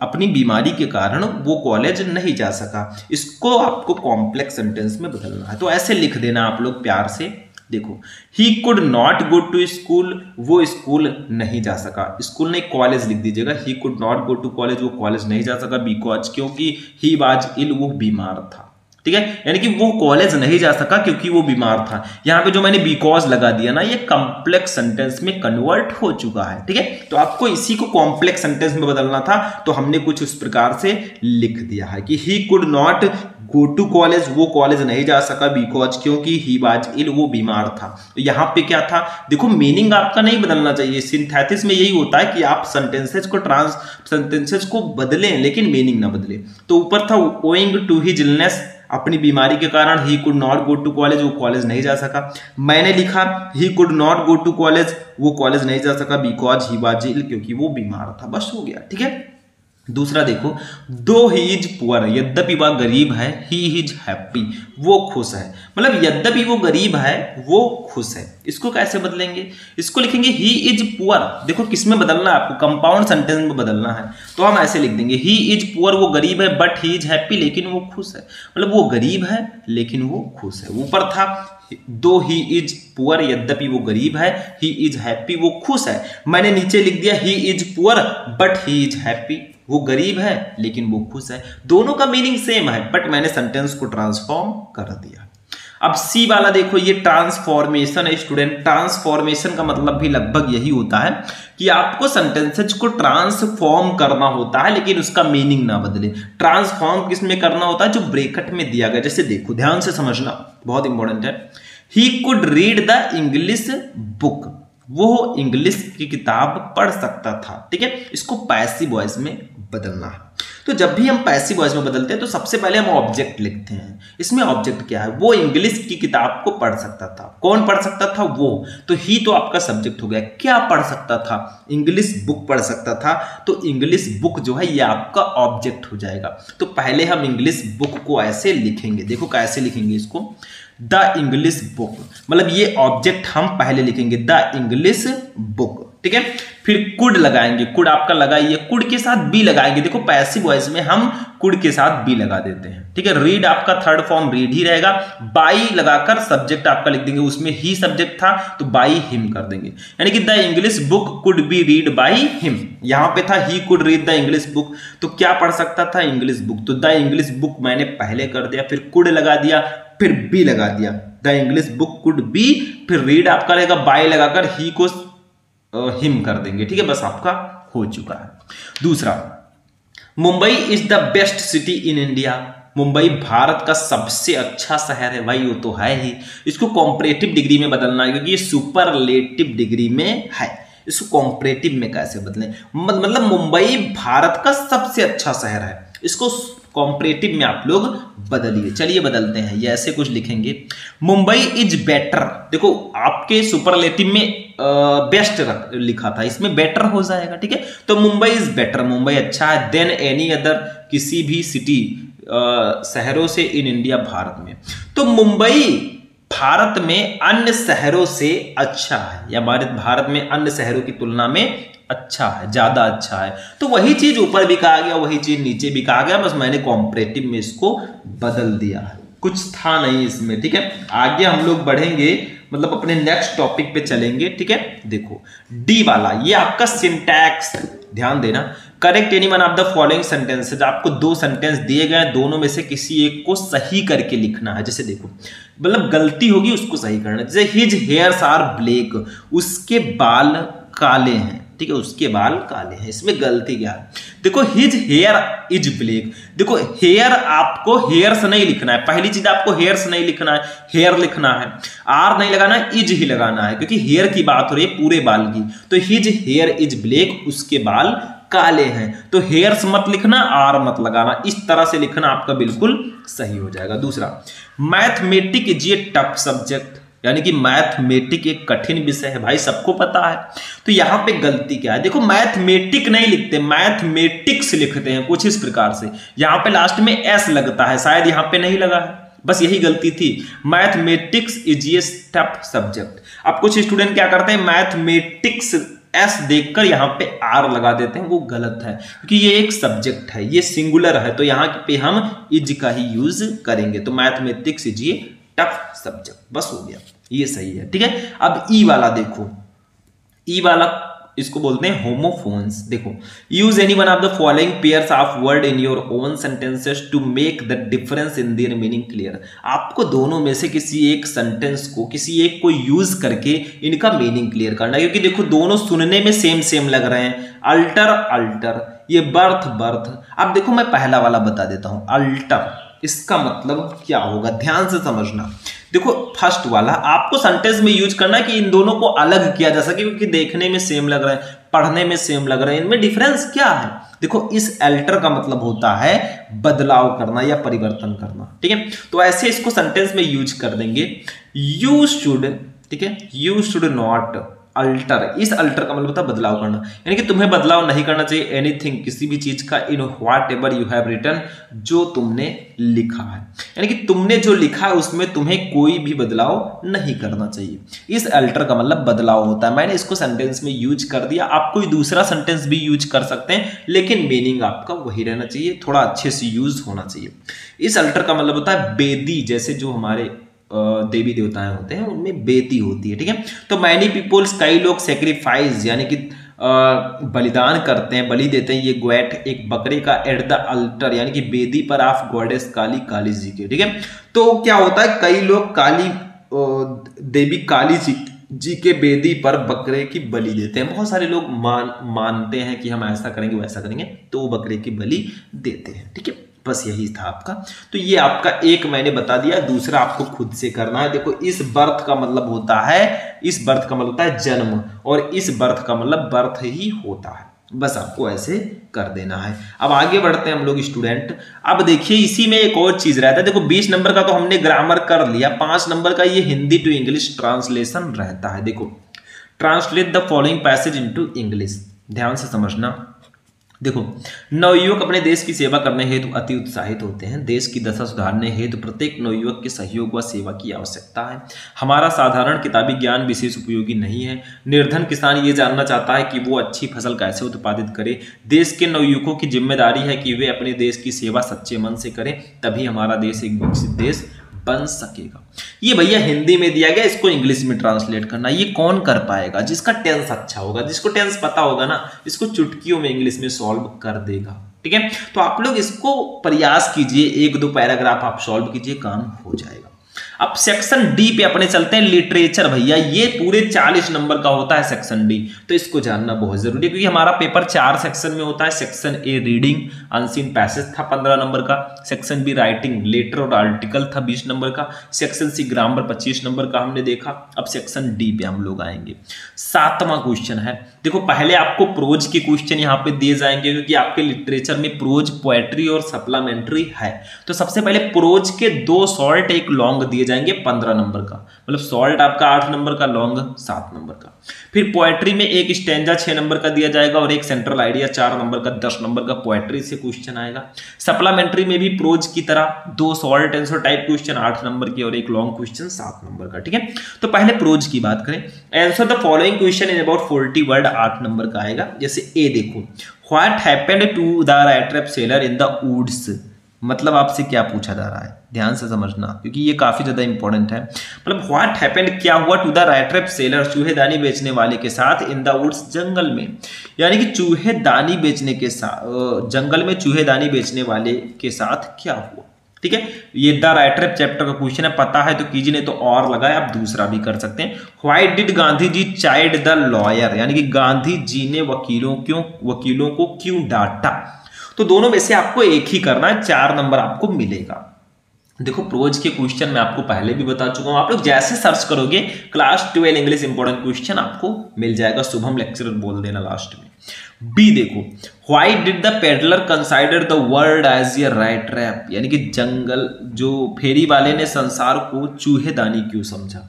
अपनी बीमारी के कारण वो कॉलेज नहीं जा सका, इसको आपको कॉम्प्लेक्स सेंटेंस में बदलना है। तो ऐसे लिख देना आप लोग प्यार से। देखो, he could not go to school, वो स्कूल नहीं जा सका। स्कूल नहीं, कॉलेज लिख दीजिएगा। He could not go to college, वो कॉलेज नहीं जा सका बिकॉज, क्योंकि ही वाज इल, वो बीमार था। ठीक है, यानी कि वो कॉलेज नहीं जा सका क्योंकि वो बीमार था। यहां पे जो मैंने बिकॉज लगा दिया ना, ये कॉम्प्लेक्स सेंटेंस में कन्वर्ट हो चुका है। ठीक है, तो आपको इसी को कॉम्प्लेक्स सेंटेंस में बदलना था, तो हमने कुछ उस प्रकार से लिख दिया है कि he could not go to college, वो कॉलेज नहीं जा सका बिकॉज, क्योंकि ही वाज इल, वो बीमार था। तो यहाँ पे क्या था, देखो मीनिंग आपका नहीं बदलना चाहिए। सिंथेसिस में यही होता है कि आप सेंटेंसेस को बदलें लेकिन मीनिंग ना बदले। तो ऊपर था ओइंग टू हिज इलनेस, अपनी बीमारी के कारण he could not go to college, वो कॉलेज नहीं जा सका। मैंने लिखा he could not go to college, वो कॉलेज नहीं जा सका बिकॉज ही वाज इल, क्योंकि वो बीमार था। बस हो गया। ठीक है, दूसरा देखो, दो ही इज पुअर, यद्यपि वह गरीब है, ही इज हैप्पी, वो खुश है। मतलब यद्यपि वो गरीब है, वो खुश है। इसको कैसे बदलेंगे, इसको लिखेंगे ही इज पुअर। देखो किसमें बदलना है आपको, कंपाउंड सेंटेंस में बदलना है। तो हम ऐसे लिख देंगे ही इज पुअर, वो गरीब है, बट ही इज हैप्पी, लेकिन वो खुश है। मतलब वो गरीब है लेकिन वो खुश है। ऊपर था दो ही इज पुअर, यद्यपि वो गरीब है, ही इज हैप्पी, वो खुश है। मैंने नीचे लिख दिया he is poor but he is happy, वो गरीब है लेकिन वो खुश है। दोनों का मीनिंग सेम है, बट मैंने सेंटेंस को ट्रांसफॉर्म कर दिया। अब सी वाला देखो, ये ट्रांसफॉर्मेशन है स्टूडेंट। ट्रांसफॉर्मेशन का मतलब भी लगभग यही होता है कि आपको सेंटेंसेज को ट्रांसफॉर्म करना होता है लेकिन उसका मीनिंग ना बदले। ट्रांसफॉर्म किस में करना होता है, जो ब्रैकेट में दिया गया। जैसे देखो, ध्यान से समझना, बहुत इंपॉर्टेंट है। He could read the English book, वो इंग्लिश की किताब पढ़ सकता था। ठीक है, इसको पैसिव वॉइस में बदलना है। तो जब भी हम पैसिव वॉइस में बदलते हैं तो सबसे पहले हम ऑब्जेक्ट लिखते हैं। इसमें ऑब्जेक्ट क्या है, वो इंग्लिश की किताब को पढ़ सकता था। कौन पढ़ सकता था, वो। तो ही तो आपका सब्जेक्ट हो गया। क्या पढ़ सकता था, इंग्लिश बुक पढ़ सकता था। तो इंग्लिश बुक जो है ये आपका ऑब्जेक्ट हो जाएगा। तो पहले हम इंग्लिश बुक को ऐसे लिखेंगे। देखो कैसे लिखेंगे इसको, द इंग्लिश बुक, मतलब ये ऑब्जेक्ट हम पहले लिखेंगे, द इंग्लिश बुक। ठीक है, फिर कुड लगाएंगे। कुड आपका लगाइए, कुड के साथ बी लगाएंगे। देखो पैसिव वॉइस में हम कुड के साथ बी लगा देते हैं। ठीक है, रीड आपका थर्ड फॉर्म रीड ही रहेगा। बाई लगाकर सब्जेक्ट आपका लिख देंगे, उसमें ही सब्जेक्ट था तो बाई हिम कर देंगे। यानी कि the English book could be read by him. यहां पे था he could read the English book, तो क्या पढ़ सकता था, इंग्लिश बुक। तो द इंग्लिश बुक मैंने पहले कर दिया, फिर कुड लगा दिया, फिर बी लगा दिया। The English book could be, फिर रीड आपका रहेगा, बाई लगाकर ही को हिम कर देंगे। ठीक है, बस आपका हो चुका है। दूसरा, Mumbai is the best city in India, Mumbai Bharat का सबसे अच्छा शहर है। भाई वो तो है ही। इसको कॉम्परेटिव डिग्री में बदलना है क्योंकि ये सुपरलेटिव डिग्री में है। इसको कॉम्परेटिव में कैसे बदलें, मतलब मुंबई भारत का सबसे अच्छा शहर है, इसको कॉम्परेटिव में आप लोग बदलिए। चलिए बदलते हैं, ये ऐसे कुछ लिखेंगे, मुंबई इज बेटर। देखो आपके सुपरलेटिव में बेस्ट लिखा था, इसमें बेटर हो जाएगा। ठीक है, तो मुंबई इज बेटर, मुंबई अच्छा है, देन एनी अदर, किसी भी सिटी शहरों से इन इंडिया, भारत में। तो मुंबई भारत में अन्य शहरों से अच्छा है, या भारत में अन्य शहरों की तुलना में अच्छा है, ज्यादा अच्छा है। तो वही चीज ऊपर भी कहा गया, वही चीज नीचे भी कहा गया, बस मैंने कॉम्परेटिव में इसको बदल दिया है, कुछ था नहीं इसमें। ठीक है, आगे हम लोग बढ़ेंगे, मतलब अपने नेक्स्ट टॉपिक पे चलेंगे। ठीक है, देखो डी वाला, ये आपका सिंटैक्स, ध्यान देना। Correct any one of the following sentences, आपको 2 सेंटेंस दिए गए, दोनों में से किसी एक को सही करके लिखना है। जैसे देखो, मतलब गलती होगी उसको सही करना। जैसे हिज हेयर्स आर ब्लैक, उसके बाल काले हैं। ठीक है, उसके बाल काले हैं, इसमें गलती क्या है, देखो हिज हेयर इज ब्लैक। देखो हेयर आपको हेयर्स नहीं लिखना है, पहली चीज आपको हेयर्स नहीं लिखना है, हेयर लिखना है, आर नहीं लगाना है, इज ही लगाना है, क्योंकि हेयर की बात हो रही है पूरे बाल की। तो हिज हेयर इज ब्लैक, उसके बाल काले हैं। तो हेयर्स मत लिखना, आर मत लगाना, इस तरह से लिखना आपका बिल्कुल सही हो जाएगा। दूसरा, mathematic is a tough subject, यानी कि मैथमेटिक एक कठिन विषय है, भाई सबको पता है। तो यहां पे गलती क्या है, देखो मैथमेटिक नहीं लिखते, मैथमेटिक्स लिखते हैं कुछ इस प्रकार से। यहां पे लास्ट में एस लगता है, शायद यहां पे नहीं लगा है, बस यही गलती थी। Mathematics is a tough subject. अब कुछ स्टूडेंट क्या करते हैं, मैथमेटिक्स एस देखकर यहां पे आर लगा देते हैं, वो गलत है, क्योंकि ये एक सब्जेक्ट है, ये सिंगुलर है, तो यहां पे हम इज का ही यूज करेंगे। तो mathematics is a tough subject, बस हो गया, ये सही है, ठीक है। अब ई वाला देखो, ई वाला इसको बोलते हैं होमोफोन्स। देखो, use any one of the following pairs of word in your own sentences to make the difference in their meaning clear. आपको दोनों में से किसी एक सेंटेंस को, किसी एक को यूज करके इनका मीनिंग क्लियर करना है, क्योंकि देखो दोनों सुनने में सेम सेम लग रहे हैं। अल्टर अल्टर, ये बर्थ बर्थ। अब देखो मैं पहला वाला बता देता हूं, अल्टर इसका मतलब क्या होगा, ध्यान से समझना। देखो फर्स्ट वाला आपको सेंटेंस में यूज करना है कि इन दोनों को अलग किया जा सके, क्योंकि देखने में सेम लग रहा है, पढ़ने में सेम लग रहा है, इनमें डिफरेंस क्या है। देखो इस अल्टर का मतलब होता है बदलाव करना या परिवर्तन करना, ठीक है। तो ऐसे इसको सेंटेंस में यूज कर देंगे, यू शुड, ठीक है, यू शुड नॉट अल्टर। इस अल्टर का मतलब होता है बदलाव करना, यानी कि तुम्हें बदलाव नहीं करना चाहिए एनीथिंग, किसी भी चीज का, in whatever you have written, जो तुमने लिखा है, यानी कि तुमने जो लिखा है उसमें तुम्हें कोई भी बदलाव नहीं करना चाहिए। इस अल्टर का मतलब बदलाव होता है। मैंने इसको सेंटेंस में यूज कर दिया, आप कोई दूसरा सेंटेंस भी यूज कर सकते हैं, लेकिन मीनिंग आपका वही रहना चाहिए, थोड़ा अच्छे से यूज होना चाहिए। इस अल्टर का मतलब होता है बेदी, जैसे जो हमारे देवी देवताएं होते हैं उनमें बेटी होती है, ठीक है। तो मैनी पीपल्स, कई लोग, सेक्रीफाइस यानी कि बलिदान करते हैं, बलि देते हैं, ये ग्वेट एक बकरे का, एट द अल्टर यानी कि बेदी पर ऑफ गॉडेस काली, काली जी के, ठीक है। तो क्या होता है, कई लोग काली देवी काली जी के बेदी पर बकरे की बलि देते हैं। बहुत सारे लोग मानते हैं कि हम ऐसा करेंगे वैसा करेंगे, तो वो बकरे की बलि देते हैं, ठीक है। बस यही था आपका। तो ये आपका एक मैंने बता दिया, दूसरा आपको खुद से करना है। देखो इस बर्थ का मतलब होता है, इस बर्थ का मतलब होता है जन्म, और इस बर्थ का मतलब बर्थ ही होता है। बस आपको ऐसे कर देना है। अब आगे बढ़ते हैं हम लोग स्टूडेंट। अब देखिए इसी में एक और चीज रहता है। देखो 20 नंबर का तो हमने ग्रामर कर लिया, 5 नंबर का ये हिंदी टू इंग्लिश ट्रांसलेशन रहता है। देखो, translate the following passage into English, ध्यान से समझना। देखो, नवयुवक अपने देश की सेवा करने हेतु अति उत्साहित होते हैं। देश की दशा सुधारने हेतु प्रत्येक नवयुवक के सहयोग व सेवा की आवश्यकता है। हमारा साधारण किताबी ज्ञान विशेष उपयोगी नहीं है। निर्धन किसान ये जानना चाहता है कि वो अच्छी फसल कैसे उत्पादित करे। देश के नवयुवकों की जिम्मेदारी है कि वे अपने देश की सेवा सच्चे मन से करें, तभी हमारा देश एक विकसित देश बन सकेगा। ये भैया हिंदी में दिया गया, इसको इंग्लिश में ट्रांसलेट करना। ये कौन कर पाएगा? जिसका टेंस अच्छा होगा, जिसको टेंस पता होगा ना, इसको चुटकियों में इंग्लिश में सॉल्व कर देगा, ठीक है। तो आप लोग इसको प्रयास कीजिए, 1-2 पैराग्राफ आप सॉल्व कीजिए, काम हो जाएगा। अब सेक्शन डी पे अपने चलते हैं, लिटरेचर। भैया ये पूरे 40 नंबर का होता है सेक्शन डी, तो इसको जानना बहुत जरूरी है, क्योंकि हमारा पेपर 4 सेक्शन में होता है। सेक्शन ए रीडिंग अनसीन पैसेज था 15 नंबर का, सेक्शन बी राइटिंग लेटर और आर्टिकल था 20 नंबर का, सेक्शन सी ग्रामर 25 नंबर का हमने देखा। अब सेक्शन डी पे हम लोग आएंगे। 7वां क्वेश्चन है, देखो पहले आपको प्रोज के क्वेश्चन यहाँ पे दिए जाएंगे, क्योंकि आपके लिटरेचर में प्रोज, पोएट्री और सप्लीमेंट्री है। तो सबसे पहले प्रोज के 2 शॉर्ट 1 लॉन्ग दिए जाएंगे 15 नंबर का, मतलब शॉर्ट आपका 8 नंबर का, लॉन्ग 7 नंबर का। फिर पोएट्री में 1 स्टैंजा 6 नंबर का दिया जाएगा और 1 सेंट्रल आइडिया 4 नंबर का, 10 नंबर का पोएट्री से क्वेश्चन आएगा। सप्लीमेंट्री में भी प्रोज की तरह 2 short answer type question 8 number के और 1 लॉन्ग क्वेश्चन 7 नंबर का, ठीक है। तो पहले प्रोज की बात करें, answer the following question in about 40 word 8 number का आएगा। जैसे ए देखो, what happened to the right trap seller in the woods, मतलब आपसे क्या पूछा जा रहा है, ध्यान से समझना, क्योंकि ये काफी ज्यादा इंपॉर्टेंट है। मतलब व्हाट हैपेंड, क्या हुआ, to the right trap seller, चूहेदानी बेचने वाले के साथ, इन द वुड्स, जंगल में, यानी कि चूहेदानी बेचने के साथ, जंगल में चूहेदानी बेचने वाले के साथ क्या हुआ, ठीक है। ये द राइट ट्रैप चैप्टर का क्वेश्चन है, पता है तो कीजिए, नहीं तो और लगाए, आप दूसरा भी कर सकते हैं। Why did Gandhi ji chide the lawyer, यानी कि गांधी जी ने वकीलों को क्यों डांटा। तो दोनों में से आपको एक ही करना है, 4 नंबर आपको मिलेगा। देखो प्रोज के क्वेश्चन मैं आपको पहले भी बता चुका हूं, आप लोग जैसे सर्च करोगे क्लास 12 इंग्लिश इंपॉर्टेंट क्वेश्चन आपको मिल जाएगा। शुभम लेक्चरर बोल देना लास्ट में। बी देखो, why did the peddler consider the world as a rattrap, यानी कि जंगल जो फेरी वाले ने संसार को चूहेदानी क्यों समझा,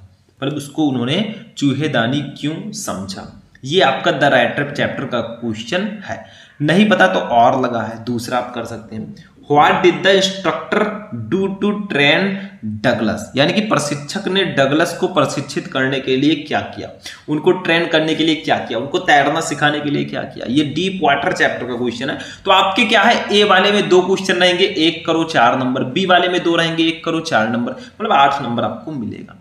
मतलब उसको उन्होंने चूहेदानी क्यों समझा। ये आपका द राइट ट्रैप चैप्टर का क्वेश्चन है। नहीं पता तो और लगा है, दूसरा आप कर सकते हैं। What did the instructor do to train Douglas, यानी कि प्रशिक्षक ने डगलस को प्रशिक्षित करने के लिए क्या किया, उनको ट्रेन करने के लिए क्या किया, उनको तैरना सिखाने के लिए क्या किया। ये डीप वाटर चैप्टर का क्वेश्चन है। तो आपके क्या है, ए वाले में 2 क्वेश्चन रहेंगे, 1 करो 4 नंबर, बी वाले में 2 रहेंगे, 1 करो 4 नंबर, मतलब 8 नंबर आपको मिलेगा।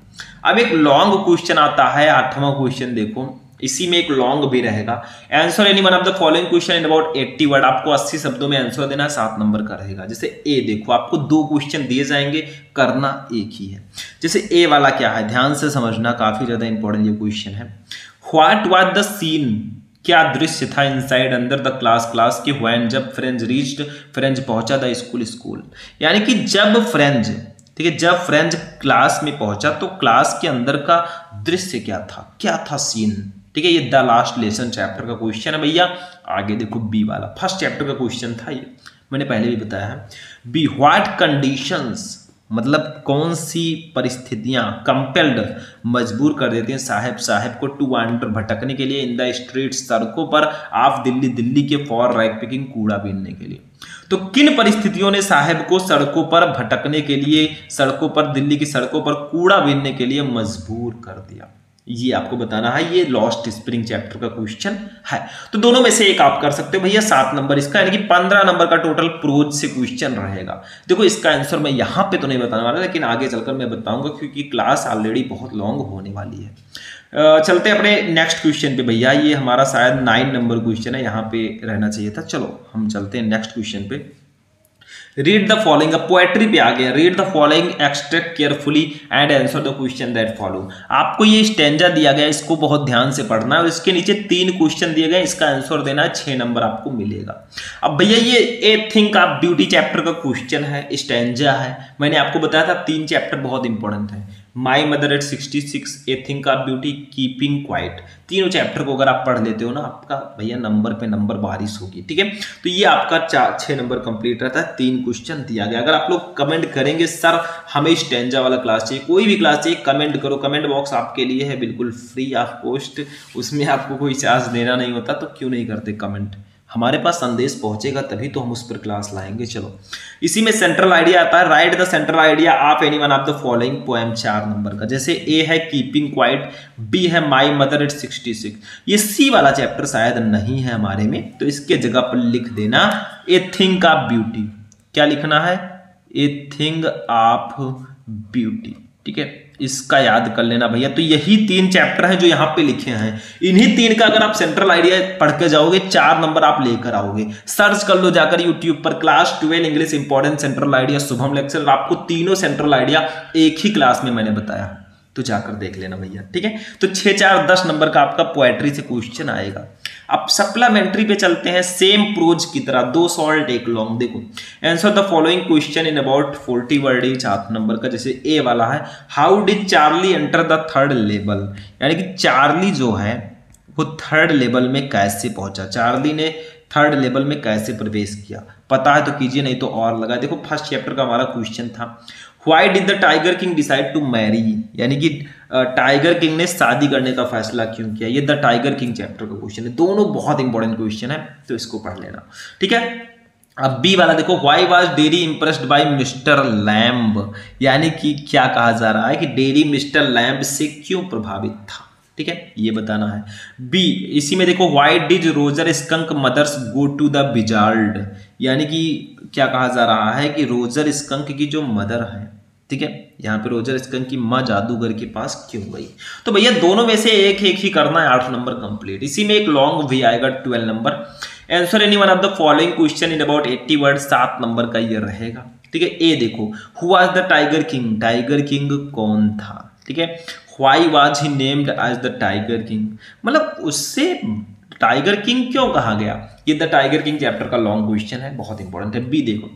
अब एक लॉन्ग क्वेश्चन आता है, 8वां क्वेश्चन देखो, इसी में एक लॉन्ग भी रहेगा। Answer any one of the following question in about 80 word, आपको 80 शब्दों में आंसर देना है, 7 नंबर का रहेगा। जैसे ए देखो, आपको 2 क्वेश्चन दिए जाएंगे, करना एक ही है। जैसे ए वाला क्या है, ध्यान से समझना, काफी ज्यादा इंपॉर्टेंट ये क्वेश्चन है। व्हाट वाज द सीन, क्या दृश्य था इनसाइड अंदर द क्लास के व्हेन, जब फ्रेंच रीच्ड, फ्रेंच पहुंचा, द स्कूल, यानी कि जब फ्रेंच, ठीक है, जब फ्रेंच क्लास में पहुंचा तो क्लास के अंदर का दृश्य क्या था सीन, ठीक है। ये द लास्ट लेसन चैप्टर का क्वेश्चन है भैया। आगे देखो बी वाला, फर्स्ट चैप्टर का क्वेश्चन था ये, मैंने पहले भी बताया है। बी, व्हाट कंडीशंस, मतलब कौन सी परिस्थितियां कंपेल्ड, मजबूर कर देती हैं साहब को टू वांडर, भटकने के लिए, इन द स्ट्रीट, सड़कों पर, ऑफ दिल्ली के, फॉर रैग पिकिंग, कूड़ा बीनने के लिए। तो किन परिस्थितियों ने साहब को सड़कों पर भटकने के लिए, सड़कों पर, दिल्ली की सड़कों पर कूड़ा बीनने के लिए मजबूर कर दिया, ये आपको बताना है। ये लॉस्ट स्प्रिंग चैप्टर का क्वेश्चन है। तो दोनों में से एक आप कर सकते हो भैया, 7 नंबर इसका, यानी कि 15 नंबर का टोटल प्रोज से क्वेश्चन रहेगा। देखो इसका आंसर मैं यहां पे तो नहीं बताने वाला, लेकिन आगे चलकर मैं बताऊंगा, क्योंकि क्लास ऑलरेडी बहुत लॉन्ग होने वाली है। चलते अपने नेक्स्ट क्वेश्चन पे भैया, ये हमारा शायद 9 नंबर क्वेश्चन है, यहाँ पे रहना चाहिए था। चलो हम चलते हैं नेक्स्ट क्वेश्चन पे। रीड द फॉलोइंग, अब पोएट्री पे आ गया। Read the following extract carefully and answer the question that follow. आपको ये स्टैंजा दिया गया, इसको बहुत ध्यान से पढ़ना है, और इसके नीचे 3 क्वेश्चन दिए गए, इसका आंसर देना है, 6 नंबर आपको मिलेगा। अब भैया ये ए थिंक ऑफ ब्यूटी चैप्टर का क्वेश्चन है, स्टैंजा है। मैंने आपको बताया था 3 चैप्टर बहुत इंपॉर्टेंट है, my mother eight 66, A think of beauty, keeping quiet. तीनों चैप्टर को अगर आप पढ़ लेते हो ना, आपका भैया नंबर पे नंबर बारिश होगी, ठीक है। तो ये आपका 6 नंबर कंप्लीट रहता है। 3 क्वेश्चन दिया गया। अगर आप लोग कमेंट करेंगे सर हमें स्टैंजा वाला क्लास चाहिए, कोई भी क्लास चाहिए, कमेंट करो, कमेंट बॉक्स आपके लिए है बिल्कुल फ्री ऑफ कॉस्ट, उसमें आपको कोई चार्ज देना नहीं होता। तो क्यों नहीं करते कमेंट, हमारे पास संदेश पहुंचेगा तभी तो हम उस पर क्लास लाएंगे। चलो इसी में सेंट्रल आइडिया आता है, right the central idea of any one of the following poem, 4 number का। जैसे ए है कीपिंग क्वाइट, बी है माई मदर एट 66। ये सी वाला चैप्टर शायद नहीं है हमारे में, तो इसके जगह पर लिख देना ए थिंक ऑफ ब्यूटी। क्या लिखना है, ए थिंग ऑफ ब्यूटी, ठीक है। इसका याद कर लेना भैया। तो यही 3 चैप्टर हैं जो यहाँ पे लिखे हैं, इन्हीं 3 का अगर आप सेंट्रल आइडिया पढ़ के जाओगे 4 नंबर आप लेकर आओगे। सर्च कर लो जाकर यूट्यूब पर, class 12 English important central idea Shubham lecture, आपको तीनों सेंट्रल आइडिया एक ही क्लास में मैंने बताया, तो जाकर देख लेना भैया, ठीक है। तो 6 4 10 नंबर का आपका पोएट्री से क्वेश्चन आएगा। अब सप्लीमेंट्री पे चलते हैं, सेम प्रोज की तरह, 2 शॉर्ट 1 लॉन्ग। देखो answer the following question in about 40 word etch, 8 number का। जैसे ए वाला है, how did Charlie enter the 3rd level, यानी कि चार्ली जो है वो 3rd लेवल में कैसे पहुंचा, चार्ली ने 3rd लेवल में कैसे प्रवेश किया। पता है तो कीजिए, नहीं तो और लगा। देखो फर्स्ट चैप्टर का हमारा क्वेश्चन था, why did the tiger king decide to marry, यानी कि टाइगर किंग ने शादी करने का फैसला क्यों किया। ये द टाइगर किंग चैप्टर का क्वेश्चन है। दोनों बहुत इंपॉर्टेंट क्वेश्चन है, तो इसको पढ़ लेना, ठीक है। अब बी वाला देखो, why was dairy impressed by mister lamb, यानी कि क्या कहा जा रहा है कि डेरी मिस्टर लैम्ब से क्यों प्रभावित था, ठीक है, ये बताना है। बी, इसी में देखो, why did Roger skunk mother's go to the wizard, यानी कि क्या कहा जा रहा है कि रोजर स्कंक की जो मदर है, ठीक है, यहाँ पे रोजर स्कंक की माँ जादूगर के पास क्यों गई। तो भैया दोनों में से एक एक ही करना है, 8 नंबर कंप्लीट। इसी में एक लॉन्ग भी आएगा 12 number. Answer any one of the following question in about 80 word, 7 number का ये रहेगा, ठीक है। ए देखो, who was the tiger king, tiger king कौन था, ठीक है। Why was he named as the tiger king, मतलब उससे टाइगर किंग क्यों कहा गया? ये द टाइगर किंग चैप्टर का लॉन्ग क्वेश्चन है, बहुत इंपॉर्टेंट है। बी देखो,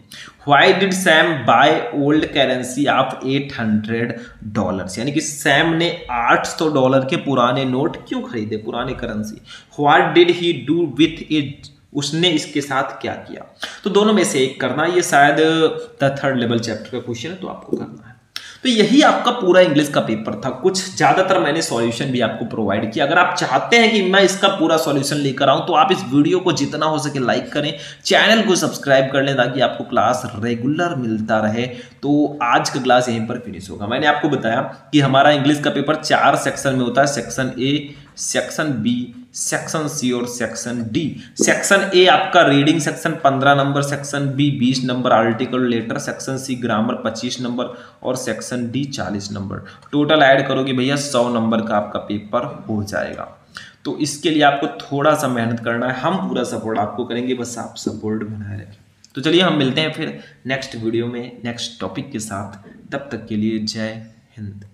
why did Sam buy old currency of $800? यानी कि सैम ने $800 के पुराने नोट क्यों खरीदे, पुराने currency. What did he do with it? उसने इसके साथ क्या किया? तो दोनों में से एक करना, ये शायद द थर्ड लेवल चैप्टर का क्वेश्चन है, तो आपको करना है। तो यही आपका पूरा इंग्लिश का पेपर था। कुछ ज्यादातर मैंने सॉल्यूशन भी आपको प्रोवाइड किया। अगर आप चाहते हैं कि मैं इसका पूरा सॉल्यूशन लेकर आऊं तो आप इस वीडियो को जितना हो सके लाइक करें, चैनल को सब्सक्राइब कर लें ताकि आपको क्लास रेगुलर मिलता रहे। तो आज का क्लास यहीं पर फिनिश होगा। मैंने आपको बताया कि हमारा इंग्लिश का पेपर 4 सेक्शन में होता है, section A, section B, section C और सेक्शन डी। सेक्शन ए आपका reading section 15 number, section B 20 number, article letter, section C grammar 25 number और section D 40 number. Total add करोगे भैया 100 नंबर का आपका पेपर हो जाएगा। तो इसके लिए आपको थोड़ा सा मेहनत करना है, हम पूरा सपोर्ट आपको करेंगे, बस आप सपोर्ट बनाए रखें। तो चलिए हम मिलते हैं फिर नेक्स्ट वीडियो में नेक्स्ट टॉपिक के साथ। तब तक के लिए जय हिंद।